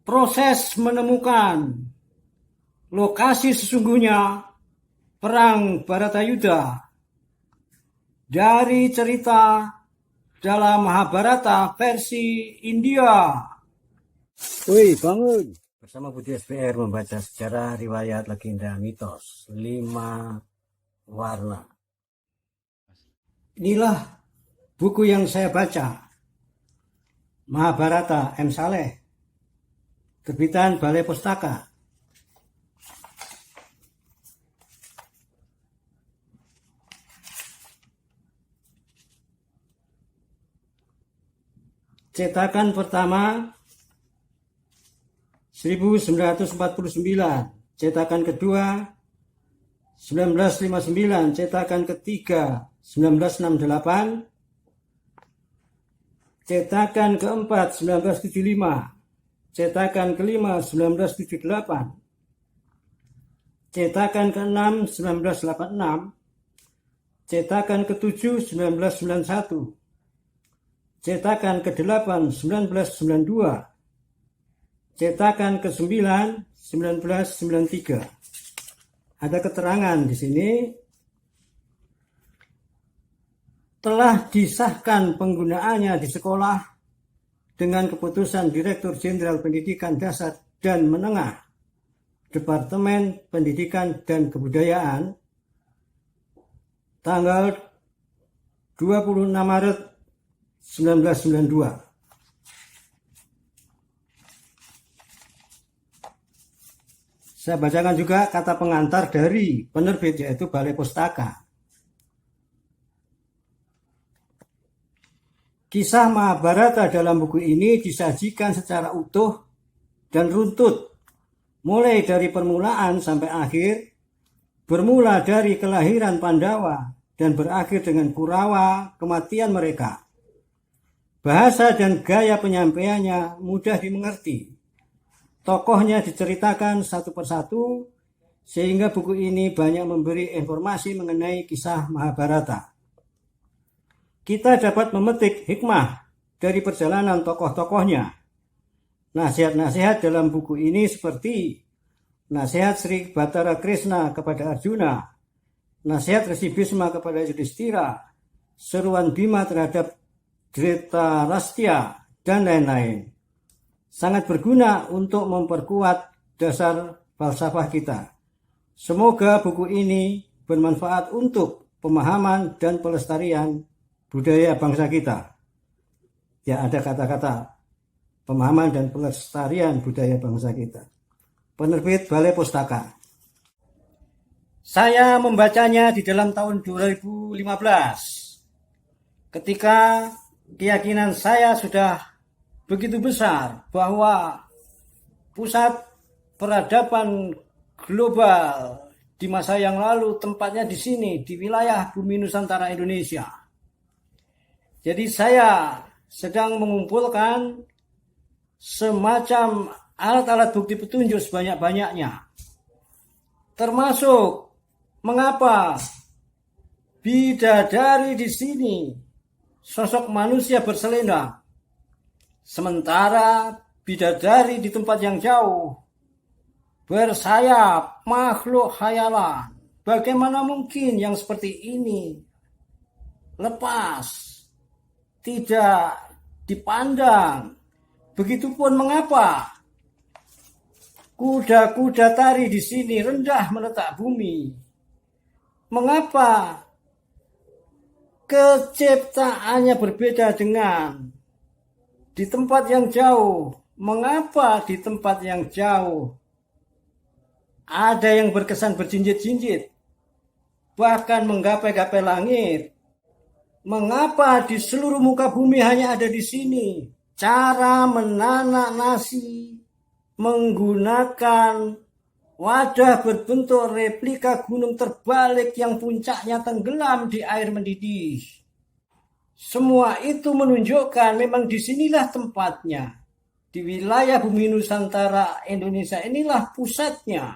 proses menemukan lokasi sesungguhnya Perang Bharatayuddha dari cerita dalam Mahabharata versi India. Woi, bangun! Bersama Budi SPR membaca sejarah, riwayat, legenda, mitos, 5 warna. Inilah buku yang saya baca, Mahabharata M. Saleh, terbitan Balai Pustaka. Cetakan pertama 1949, cetakan kedua 1959, cetakan ketiga 1968, cetakan keempat 1975, cetakan kelima 1978, cetakan keenam 1986, cetakan ketujuh 1991, cetakan ke-8 1992, cetakan ke-9 1993. Ada keterangan di sini, telah disahkan penggunaannya di sekolah dengan keputusan Direktur Jenderal Pendidikan Dasar dan Menengah, Departemen Pendidikan dan Kebudayaan, tanggal 26 Maret 1992. Saya bacakan juga kata pengantar dari penerbit, yaitu Balai Pustaka. Kisah Mahabharata dalam buku ini disajikan secara utuh dan runtut, mulai dari permulaan sampai akhir, bermula dari kelahiran Pandawa dan berakhir dengan Kurawa, kematian mereka. Bahasa dan gaya penyampaiannya mudah dimengerti. Tokohnya diceritakan satu persatu, sehingga buku ini banyak memberi informasi mengenai kisah Mahabharata. Kita dapat memetik hikmah dari perjalanan tokoh-tokohnya. Nasihat-nasihat dalam buku ini seperti nasihat Sri Bathara Krishna kepada Arjuna, nasihat Resi Bhisma kepada Yudhistira, seruan Bima terhadap Dhritarashtra, dan lain-lain. Sangat berguna untuk memperkuat dasar falsafah kita. Semoga buku ini bermanfaat untuk pemahaman dan pelestarian budaya bangsa kita. Ya, ada kata-kata pemahaman dan pelestarian budaya bangsa kita. Penerbit Balai Pustaka. Saya membacanya di dalam tahun 2015. Ketika keyakinan saya sudah begitu besar bahwa pusat peradaban global di masa yang lalu tempatnya di sini, di wilayah bumi Nusantara Indonesia. Jadi saya sedang mengumpulkan semacam alat-alat bukti petunjuk sebanyak-banyaknya. Termasuk mengapa bidadari di sini sosok manusia berselendang, sementara bidadari di tempat yang jauh bersayap, makhluk khayalan. Bagaimana mungkin yang seperti ini lepas, tidak dipandang? Begitupun mengapa kuda-kuda tari di sini rendah meletak bumi? Mengapa keciptaannya berbeda dengan di tempat yang jauh? Mengapa di tempat yang jauh ada yang berkesan berjinjit-jinjit, bahkan menggapai-gapai langit? Mengapa di seluruh muka bumi hanya ada di sini? Cara menanak nasi menggunakan wadah berbentuk replika gunung terbalik yang puncaknya tenggelam di air mendidih. Semua itu menunjukkan memang disinilah tempatnya. Di wilayah bumi Nusantara Indonesia inilah pusatnya.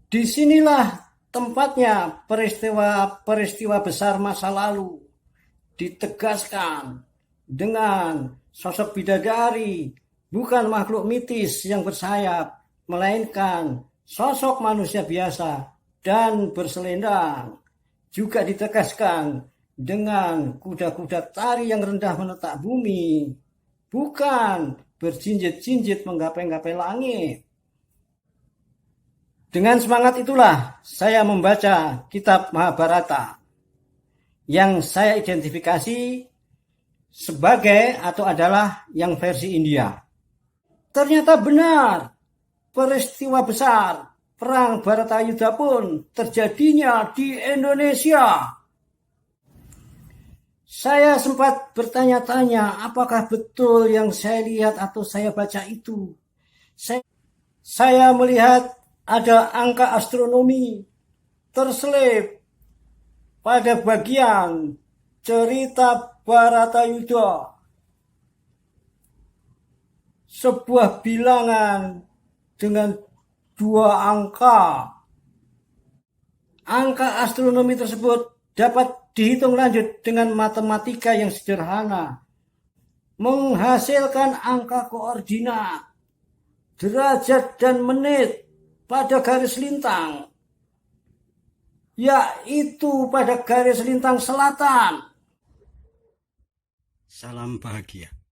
Disinilah tempatnya peristiwa besar masa lalu ditegaskan dengan sosok bidadari bukan makhluk mitis yang bersayap, melainkan sosok manusia biasa dan berselendang. Juga ditegaskan dengan kuda-kuda tari yang rendah menatap bumi, bukan berjinjit-jinjit menggapai-gapai langit. Dengan semangat itulah saya membaca kitab Mahabharata yang saya identifikasi sebagai atau adalah yang versi India. Ternyata benar, peristiwa besar Perang Bharatayuddha pun terjadinya di Indonesia. Saya sempat bertanya-tanya apakah betul yang saya lihat atau saya baca itu. Saya melihat ada angka astronomi terselip pada bagian cerita Bharatayuddha. Sebuah bilangan dengan 2 angka. Angka astronomi tersebut dapat dihitung lanjut dengan matematika yang sederhana. Menghasilkan angka koordinat, derajat dan menit pada garis lintang, yaitu pada garis lintang selatan. Salam bahagia.